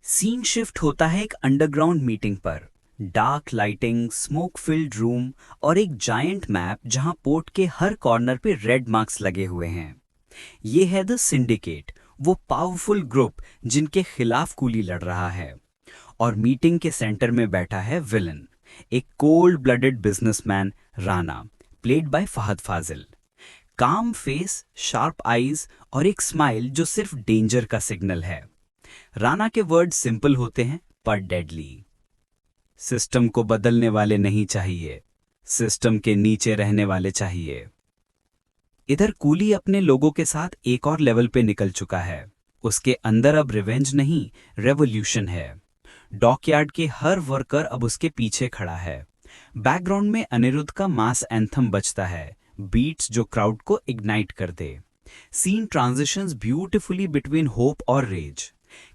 Scene shift होता है एक अंडरग्राउंड मीटिंग पर। Dark lighting, smoke field room और एक जायंट मैप जहां पोर्ट के हर कॉर्नर पे रेड मार्क्स लगे हुए हैं। ये है द सिंडिकेट, वो पावरफुल ग्रुप जिनके खिलाफ कूली लड़ रहा है। और मीटिंग के सेंटर में बैठा है विलन, एक cold blooded businessman, Rana, played by Fahadh Faasil. Calm face, sharp eyes और एक स्माइल जो सिर्फ डेंजर का सिग्नल है। राणा के वर्ड सिंपल होते हैं पर डेडली। सिस्टम को बदलने वाले नहीं चाहिए, सिस्टम के नीचे रहने वाले चाहिए। इधर कूली अपने लोगों के साथ एक और लेवल पे निकल चुका है। उसके अंदर अब रिवेंज नहीं, रेवोल्यूशन है। डॉकयार्ड के हर वर्कर अब उसके पीछे खड़ा है। बैकग्राउंड में अनिरुद्ध का मास एंथम बजता है, बीट्स जो क्राउड को इग्नाइट कर दे। Scene transitions beautifully between hope और रेज।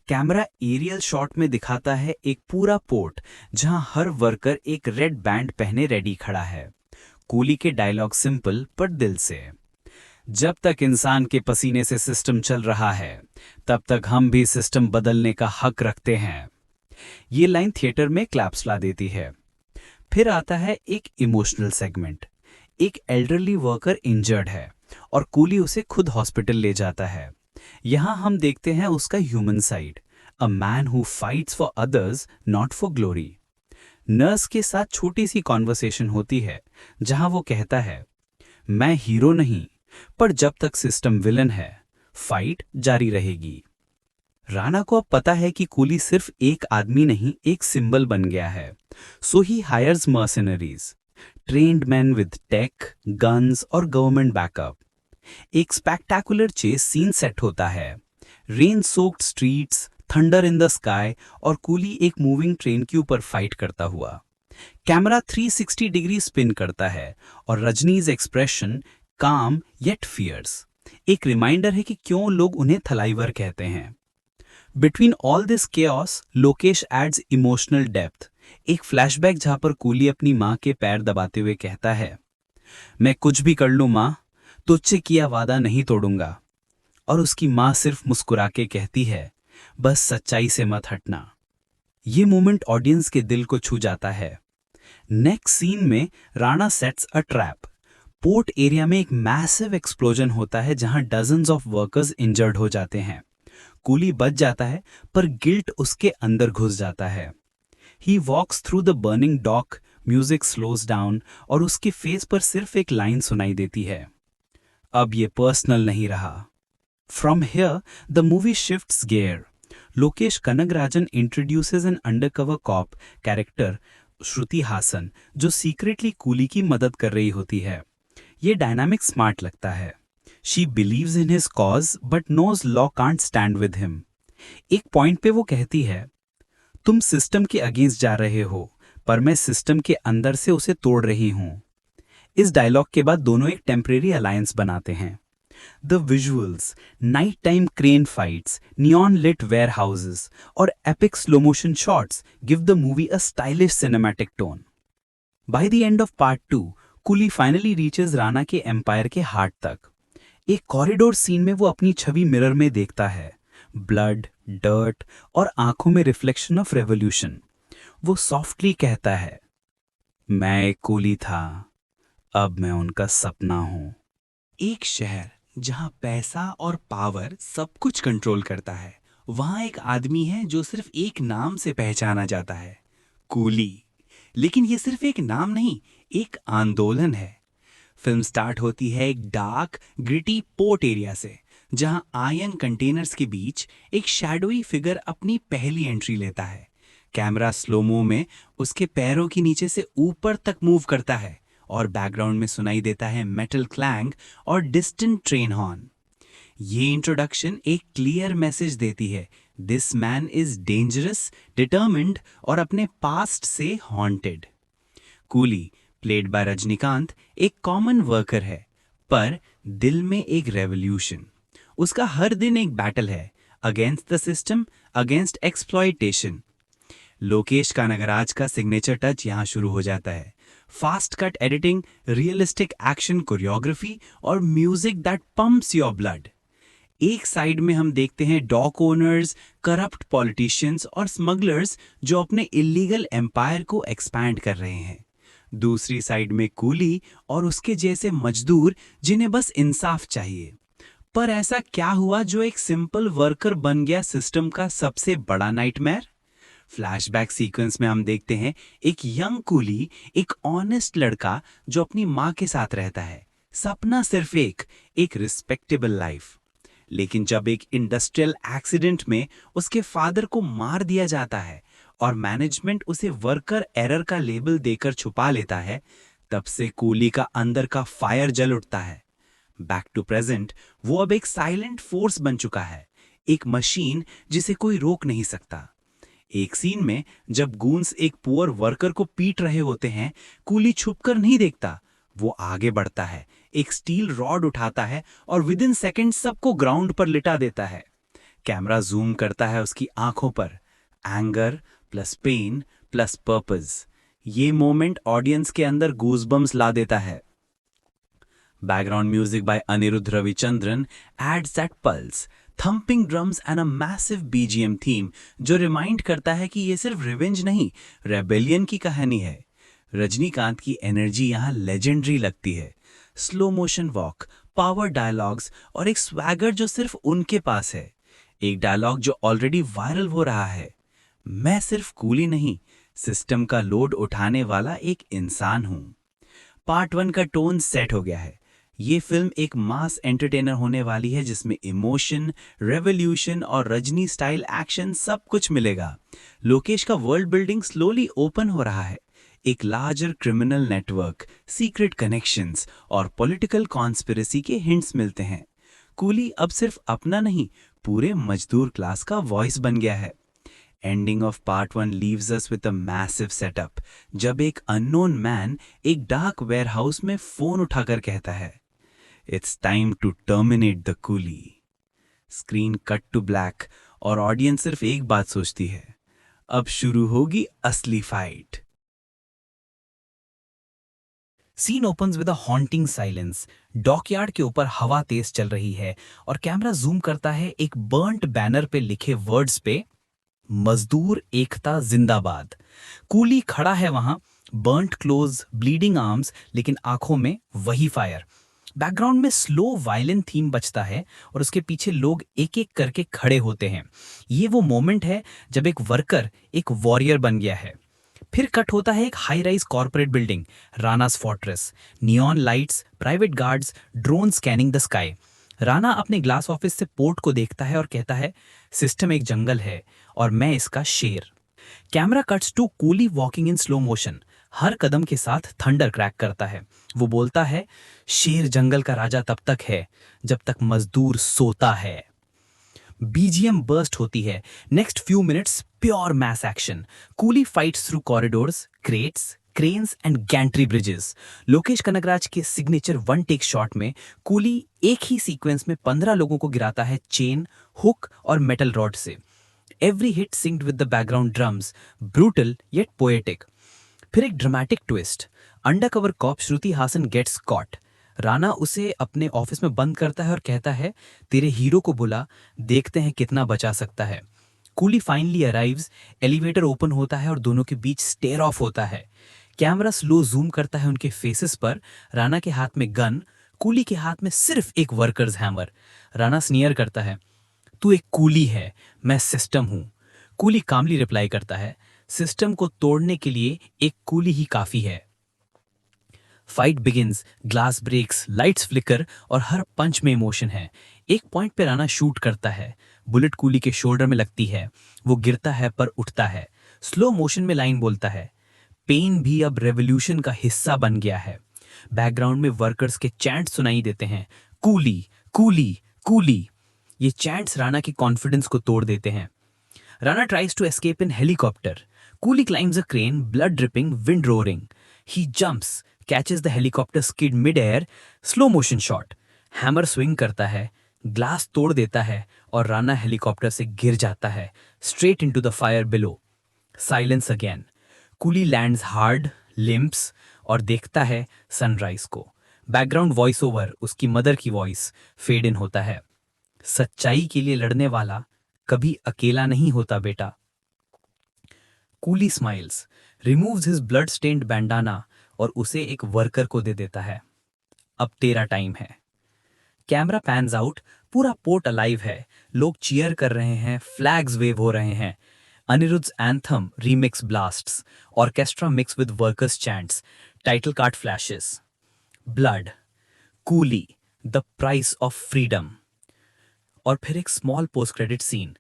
कैमरा एरियल शॉट में दिखाता है एक पूरा पोर्ट जहां हर वर्कर एक रेड बैंड पहने रेडी खड़ा है। कूली के डायलॉग सिंपल पर दिल से। जब तक इंसान के पसीने से सिस्टम चल रहा है, तब तक हम भी सिस्टम बदलने का हक रखते हैं। ये लाइन थिएटर में क्लैप्स ला देती है। फिर आता है एक इमोशनल सेगमेंट। एक एल्डरली वर्कर इंजर्ड है और कूली उसे खुद हॉस्पिटल ले जाता है। यहां हम देखते हैं उसका human side, a man who fights for others not for glory. Nurse के साथ छोटी सी कॉन्वर्सेशन होती है जहां वो कहता है, मैं हीरो नहीं, पर जब तक सिस्टम विलन है, फाइट जारी रहेगी। राणा को अब पता है कि कूली सिर्फ एक आदमी नहीं, एक सिंबल बन गया है। So he hires mercenaries, trained man with tech, guns और गवर्नमेंट बैकअप। एक स्पेक्टेकुलर चेस सीन सेट होता है। Rain soaked streets, thunder in the sky और कूली एक मूविंग ट्रेन के ऊपर फाइट करता हुआ। कैमरा 360 डिग्री स्पिन करता है और Rajini's expression calm yet fierce. एक रिमाइंडर है कि क्यों लोग उन्हें थलाइवर कहते हैं। Between all this chaos, Lokesh adds emotional depth. एक फ्लैशबैक जहां पर कूली अपनी मां के पैर दबाते हुए कहता है, मैं कुछ भी कर लूं मां, तुझसे किया वादा नहीं तोड़ूंगा। और उसकी मां सिर्फ मुस्कुरा के कहती है, बस सच्चाई से मत हटना। ये मोमेंट ऑडियंस के दिल को छू जाता है। नेक्स्ट सीन में Rana sets a trap. Port area में एक मैसिव एक्सप्लोजन होता है जहां डजन्स ऑफ वर्कर्स इंजर्ड हो जाते हैं। कूली बच जाता है पर गिल्ट उसके अंदर घुस जाता है। He walks through the burning dock, music slows down और उसके फेस पर सिर्फ एक लाइन सुनाई देती है, अब ये पर्सनल नहीं रहा। From here the movie shifts gear. Lokesh Kanagaraj introduces an undercover cop character, Shruti Haasan, जो सीक्रेटली कूली की मदद कर रही होती है। ये डायनामिक स्मार्ट लगता है। She believes in his cause but knows law can't stand with him. एक पॉइंट पे वो कहती है, तुम सिस्टम के अगेंस्ट जा रहे हो, पर मैं सिस्टम के अंदर से उसे तोड़ रही हूं। इस डायलॉग के बाद दोनों एक टेम्परेरी अलायंस बनाते हैं। The visuals, night time crane fights, neon lit warehouses और epic slow motion shots give the movie a stylish cinematic tone. By the end of part 2, Coolie finally reaches Rana के empire के heart तक। एक corridor scene में वो अपनी छवि mirror में देखता है, ब्लड, डर्ट और आंखों में रिफ्लेक्शन ऑफ रेवोल्यूशन। वो सॉफ्टली कहता है, मैं एक कूली था, अब मैं उनका सपना हूं। एक शहर जहां पैसा और पावर सब कुछ कंट्रोल करता है, वहां एक आदमी है जो सिर्फ एक नाम से पहचाना जाता है, कूली। लेकिन ये सिर्फ एक नाम नहीं, एक आंदोलन है। फिल्म स्टार्ट होती है एक डार्क ग्रिटी पोर्ट एरिया से, जहां आयरन कंटेनर्स के बीच एक शैडोई फिगर अपनी पहली एंट्री लेता है। कैमरा स्लोमो में उसके पैरों के नीचे से ऊपर तक मूव करता है और बैकग्राउंड में सुनाई देता है मेटल क्लैंग और डिस्टेंट ट्रेन हॉर्न। ये इंट्रोडक्शन एक क्लियर मैसेज देती है, this man is dangerous, determined और अपने पास्ट से haunted. Coolie, played by Rajinikanth, एक कॉमन वर्कर है, पर दिल में एक रेवोल्यूशन। उसका हर दिन एक बैटल है, against the system, against exploitation. Lokesh Kanagaraj का सिग्नेचर टच यहाँ शुरू हो जाता है। Fast cut editing, realistic action choreography और music that pumps your blood. एक साइड में हम देखते हैं डॉक ओनर्स, करप्ट पॉलिटिशियंस और स्मगलर्स जो अपने इलीगल एम्पायर को एक्सपैंड कर रहे हैं। दूसरी साइड में कूली और उसके जैसे मजदूर जिन्हें बस इंसाफ चाहिए। पर ऐसा क्या हुआ जो एक सिंपल वर्कर बन गया सिस्टम का सबसे बड़ा नाइटमेयर? फ्लैशबैक सीक्वेंस में हम देखते हैं एक यंग कूली, एक ऑनेस्ट लड़का जो अपनी माँ के साथ रहता है। सपना सिर्फ एक रिस्पेक्टेबल लाइफ। लेकिन जब एक इंडस्ट्रियल एक्सीडेंट में उसके फादर को मार दिया जाता है और मैनेजमेंट उसे वर्कर एरर का लेबल देकर छुपा लेता है, तब से कूली का अंदर का फायर जल उठता है। बैक टू प्रेजेंट वो अब एक साइलेंट फोर्स बन चुका है, एक मशीन जिसे कोई रोक नहीं सकता। एक सीन में जब गूंस एक पुअर वर्कर को पीट रहे होते हैं, कूली छुपकर नहीं देखता, वो आगे बढ़ता है, एक स्टील रॉड उठाता है और विद इन सेकेंड सबको ग्राउंड पर लिटा देता है। कैमरा जूम करता है उसकी आंखों पर, anger plus pain plus purpose. ये मोमेंट ऑडियंस के अंदर गूज़बम्स ला देता है। Background music by Anirudh Ravichander adds that pulse, thumping drums and a massive BGM theme जो रिमाइंड करता है कि ये सिर्फ रिवेंज नहीं, रेबेलियन की कहानी है। रजनीकांत की एनर्जी यहाँ लेजेंडरी लगती है। Slow motion walk, power dialogues और एक स्वैगर जो सिर्फ उनके पास है। एक डायलॉग जो ऑलरेडी वायरल हो रहा है, मैं सिर्फ कूली नहीं, सिस्टम का लोड उठाने वाला एक इंसान हूं। पार्ट 1 का टोन सेट हो गया है। ये फिल्म एक मास एंटरटेनर होने वाली है जिसमें इमोशन, रेवोल्यूशन और रजनी स्टाइल एक्शन सब कुछ मिलेगा। लोकेश का वर्ल्ड बिल्डिंग स्लोली ओपन हो रहा है। एक larger criminal network, secret connections और पॉलिटिकल कॉन्स्पिरेसी के हिंट्स मिलते हैं। कूली अब सिर्फ अपना नहीं, पूरे मजदूर क्लास का वॉइस बन गया है। Ending of part 1 leaves us with a massive setup, जब एक अननोन मैन एक डार्क वेयरहाउस में फोन उठाकर कहता है, it's time to terminate the Coolie. Screen cut to black और ऑडियंस सिर्फ एक बात सोचती है, अब शुरू होगी असली fight. Scene opens with a haunting silence. Dockyard के ऊपर हवा तेज चल रही है और कैमरा जूम करता है एक बर्न्ट बैनर पे लिखे वर्ड्स पे, मजदूर एकता जिंदाबाद। कूली खड़ा है वहां, बर्न्ट क्लोज, ब्लीडिंग आर्म्स, लेकिन आंखों में वही फायर। बैकग्राउंड में स्लो वायलिन थीम बजता है और उसके पीछे लोग एक एक करके खड़े होते हैं। ये वो मोमेंट है जब एक वर्कर एक वॉरियर बन गया है। फिर कट होता है एक high rise corporate building, Rana's fortress, neon lights, private guards, drone scanning the sky. Rana अपने ग्लास ऑफिस से पोर्ट को देखता है और कहता है, सिस्टम एक जंगल है और मैं इसका शेर। Camera cuts to Coolie walking in slow motion, हर कदम के साथ थंडर क्रैक करता है। वो बोलता है, शेर जंगल का राजा तब तक है जब तक मजदूर सोता है। बीजीएम बर्स्ट होती है। Next few minutes pure mass action. Coolie fights through corridors, crates, cranes and Gentry bridges. Lokesh Kanagaraj के सिग्नेचर वन टेक शॉट में कूली एक ही सीक्वेंस में 15 लोगों को गिराता है चेन, हुक और मेटल रॉड से। Every hit synced with the background drums, brutal yet poetic. फिर एक ड्रामेटिक ट्विस्ट, अंडरकवर कॉप श्रुति हासन गेट्स कॉट। राणा उसे अपने ऑफिस में बंद करता है और कहता है, तेरे हीरो को बुला, देखते हैं कितना बचा सकता है। Coolie finally arrives, elevator open होता है और दोनों के बीच स्टेयर ऑफ होता है। कैमरा स्लो जूम करता है उनके फेसेस पर, राणा के हाथ में गन, कूली के हाथ में सिर्फ एक वर्कर्स हैमर। राणा स्नीयर करता है, तू एक कूली है, मैं सिस्टम हूं। कूली कामली रिप्लाई करता है, सिस्टम को तोड़ने के लिए एक कूली ही काफी है। Fight begins, glass breaks, lights flicker और हर पंच में इमोशन है। एक पॉइंट पे राणा शूट करता है, बुलेट कूली के शोल्डर में लगती है, वो गिरता है पर उठता है। स्लो मोशन में लाइन बोलता है, पेन भी अब रेवोल्यूशन का हिस्सा बन गया है। बैकग्राउंड में वर्कर्स के चैंट सुनाई देते हैं, कूली कूली कूली। ये चैंट्स राणा की कॉन्फिडेंस को तोड़ देते हैं। Rana tries to escape in helicopter. Cooley climbs a crane, blood dripping, wind roaring. He jumps, catches the helicopter skid mid-air, slow motion shot. Hammer swing करता है, ग्लास तोड़ देता है और राणा हेलीकॉप्टर से गिर जाता है, straight into the fire below. Silence again. Cooley lands hard, limps और देखता है सनराइज को। बैकग्राउंड वॉइस ओवर, उसकी मदर की वॉइस फेड इन होता है। सच्चाई के लिए लड़ने वाला कभी अकेला नहीं होता बेटा। Coolie smiles, removes his blood stained bandana और उसे एक वर्कर को दे देता है। अब तेरा टाइम है। कैमरा पैन्स आउट, पूरा पोर्ट अलाइव है, लोग चीयर कर रहे हैं, फ्लैग्स वेव हो रहे हैं। Anirudh's anthem remix blasts, orchestra mix with workers chants, title card flashes. Blood, Coolie, the price of freedom. और फिर एक small post credit scene.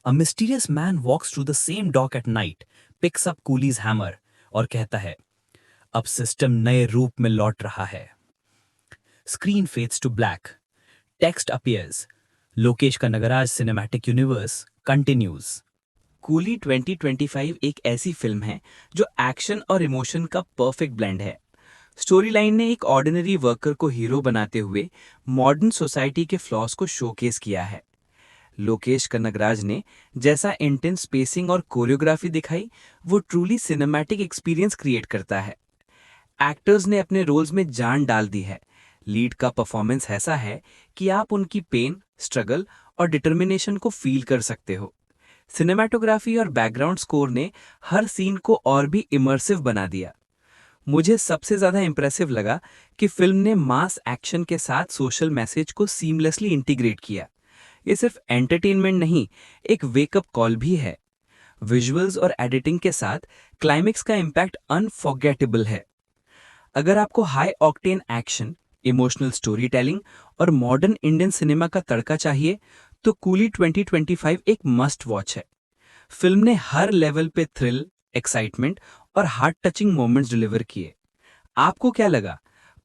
A mysterious man walks through the same dock at night, picks up Coolie's hammer और कहता है, अब system नए रूप में लौट रहा है। Screen fades to black, text appears, Lokesh Kanagaraj cinematic universe continues. Coolie 2025 एक ऐसी फिल्म है जो एक्शन और इमोशन का परफेक्ट ब्लेंड है। स्टोरी लाइन ने एक ऑर्डिनरी वर्कर को हीरो बनाते हुए मॉडर्न सोसाइटी के फ्लॉज को शोकेस किया है। लोकेश कनगराज ने जैसा इंटेंस स्पेसिंग और कोरियोग्राफी दिखाई, वो ट्रूली सिनेमैटिक एक्सपीरियंस क्रिएट करता है। एक्टर्स ने अपने रोल्स में जान डाल दी है। लीड का परफॉर्मेंस ऐसा है कि आप उनकी पेन, स्ट्रगल और डिटर्मिनेशन को फील कर सकते हो। सिनेमैटोग्राफी और बैकग्राउंड स्कोर ने हर सीन को और भी इमर्सिव बना दिया। मुझे सबसे ज़्यादा इम्प्रेसिव लगा कि फिल्म ने मास एक्शन के साथ सोशल मैसेज को सीमलेसली इंटीग्रेट किया। ये सिर्फ एंटरटेनमेंट नहीं, एक वेकअप कॉल भी है। विजुअल्स और एडिटिंग के साथ क्लाइमेक्स का इम्पैक्ट अनफॉरगेटेबल है। अगर आपको high octane action, emotional story telling और मॉडर्न इंडियन सिनेमा का तड़का चाहिए, तो कूली 2025 एक मस्ट वॉच है। फिल्म ने हर लेवल पे थ्रिल, एक्साइटमेंट और हार्ट टचिंग मोमेंट्स डिलीवर किए। आपको क्या लगा?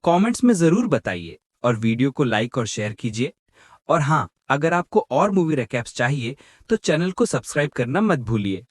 कमेंट्स में ज़रूर बताइए और वीडियो को लाइक और शेयर कीजिए। और हाँ, अगर आपको और मूवी रिकैप्स चाहिए तो चैनल को सब्सक्राइब करना मत भूलिए।